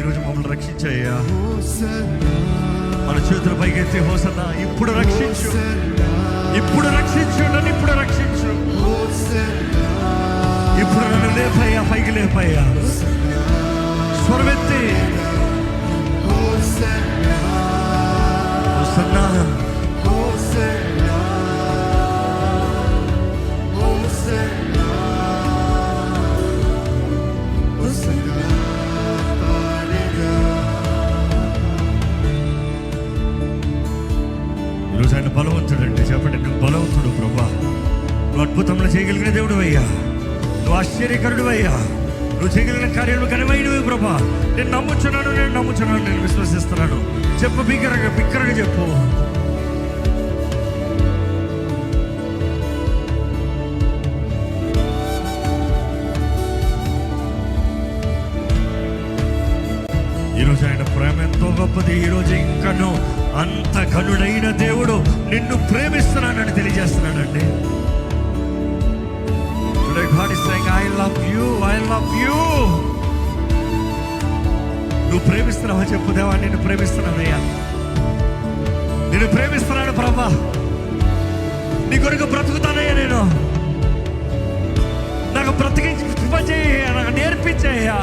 ఈరోజు మమ్మల్ని రక్షించయ్యా. మన చేతుల పైకెత్తి హోసన్నా, ఇప్పుడు రక్షించు, ఇప్పుడు రక్షించు, నన్ను ఇప్పుడు రక్షించు, ఇప్పుడు నన్ను లేపయ్యా, పైకి లేపయ్యా. స్వరమెత్తి హోసన్నా, ఈరోజు ఆయన బలవంతుడు అంటే చెప్పండి. నువ్వు బలవంతుడు ప్రభా, నువ్వు అద్భుతంలో చేయగలిగిన దేవుడు అయ్యా, నువ్వు ఆశ్చర్యకరుడు అయ్యా, నువ్వు చేయగలిగిన కార్యాలు ఘనమైనవి ప్రభా. నేను నమ్ముచున్నాను, నేను విశ్వసిస్తున్నాను. చెప్పు, బిగ్గరగా చెప్పు. ఈరోజు ఆయన ప్రేమ ఎంతో గొప్పది. ఈరోజు ఇంకను అంత ఘనుడైన దేవుడు నిన్ను ప్రేమిస్తున్నానని తెలియజేస్తున్నాడండి. God is saying, I love you, I love you. నువ్వు ప్రేమిస్తున్నావా? చెప్పు, దేవా నిన్ను ప్రేమిస్తున్నానయ్యా, నిన్ను ప్రేమిస్తున్నాను ప్రభా, నీ కొరకు బ్రతుకుతానయ్యా, నేను నాకు బ్రతికింపజేయ, నాకు నేర్పించేయ్యా,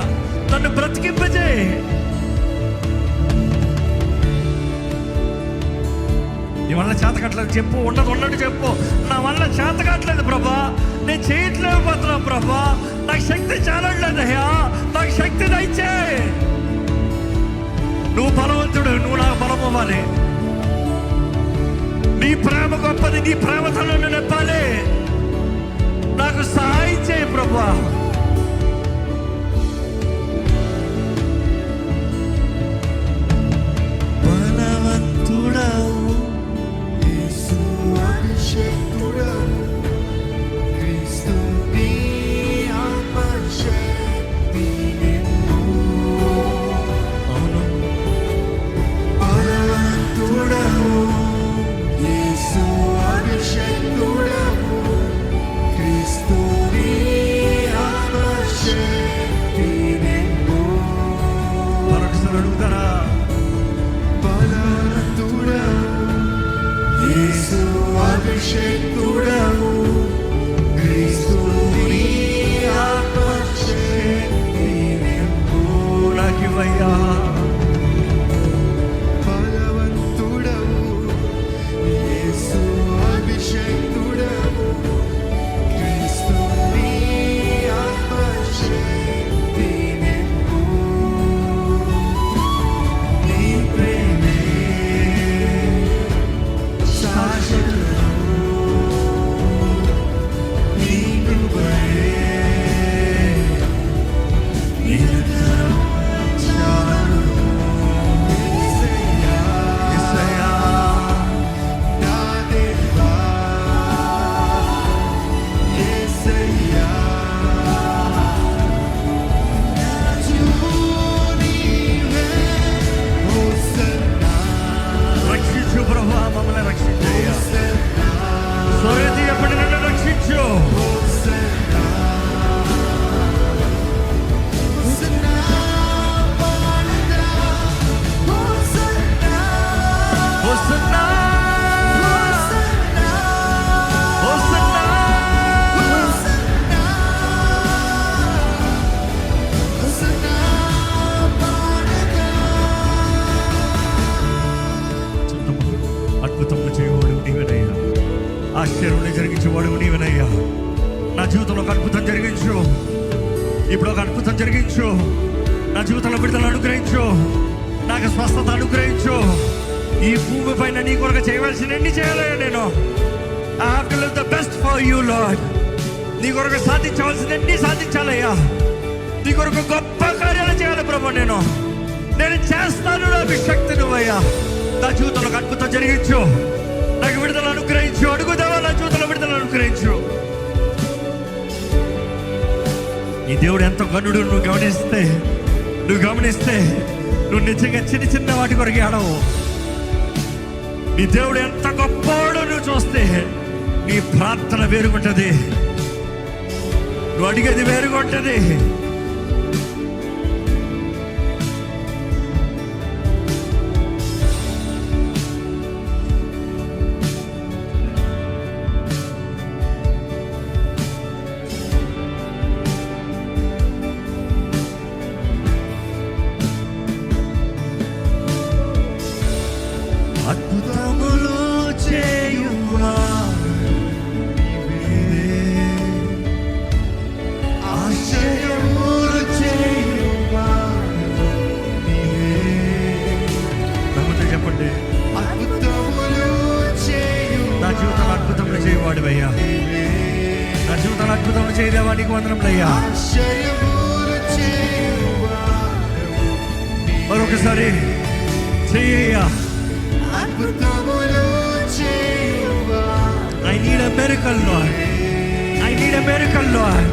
నన్ను బ్రతికింపజేయి. నీ వల్ల చేత కట్టలేదు చెప్పు, ఉన్నట్టు చెప్పు. నా వల్ల చేత కట్టలేదు ప్రభా, నేను చేయట్లేకపోతున్నా ప్రభా, నాకు శక్తి చాలట్లేదయ్యా, నాకు శక్తి దయచేయి. నువ్వు బలవంతుడు, నువ్వు నాకు బలం అవ్వాలి. నీ ప్రేమ గొప్పది, నీ ప్రేమతో నన్ను నింపాలి. నాకు సహాయం చేయి ప్రభా. ఆశ్చర్యం జరిగించేవాడు నీవేనయ్యా. నా జీవితంలో ఒక అద్భుతం జరిగించు, ఇప్పుడు ఒక అద్భుతం జరిగించు. నా జీవితంలో విడుదల అనుగ్రహించు, నాకు స్వస్థత అనుగ్రహించు. ఈ భూమి పైన నీ కొరకు చేయవలసిన ఎన్ని చేయాలయ్యా నేను. I have to live the best for you, Lord. నీ కొరకు సాధించవలసిన ఎన్ని సాధించాలయ్యా. నీ కొరకు గొప్ప కార్యాలు చేయాలి ప్రభు. నేను చేస్తాను, నాకు శక్తి నువ్వయ్యా. నా జీవితంలో ఒక అద్భుతం జరిగించు, నాకు విడుదల అనుగ్రహించు. అడుగుదావా, నా జీవితంలో విడుదల అనుగ్రహించు. ఈ దేవుడు ఎంత గనుడు నువ్వు గమనిస్తే నువ్వు నిజంగా చిన్న చిన్న వాటి కొరకు ఆడవు. నీ దేవుడు ఎంత గొప్పవాడో నువ్వు చూస్తే నీ ప్రార్థన వేరుగుంటది, నువ్వు అడిగేది వేరుగుంటది. నా జీవితంలో అద్భుతం చేయదేవా నీకు వందనములయ్యా. మరొకసారి చెయ్యయ్యా. I need a miracle, Lord. I need a miracle, Lord.